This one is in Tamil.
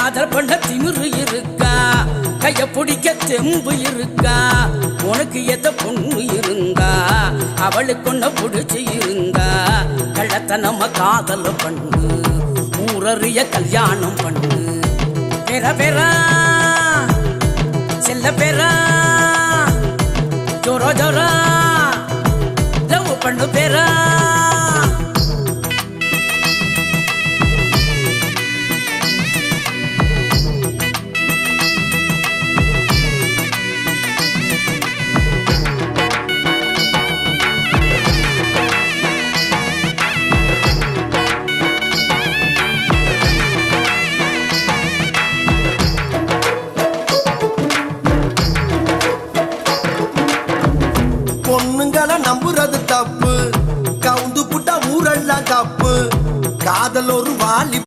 காதல் பண்ண திமிரு இருக்கா, கைய பிடிக்க தெம்பு இருக்கா, உனக்கு எத்த பொண்ணு இருந்தா அவளுக்கு ஒன்ன பிடிச்சு இருந்தா கள்ளத்தனம காதல் பண்ணு, ஊரறிய கல்யாணம் பண்ணு. பெற பெறா செல்ல பெறா ஜோரோ ஜோரா லவ் பண்ணு பெறா. பொண்ணுங்களை நம்புறது தப்பு, கவுந்து புட்டா ஊரெல்லாம் தப்பு. காதல் ஒரு வாலி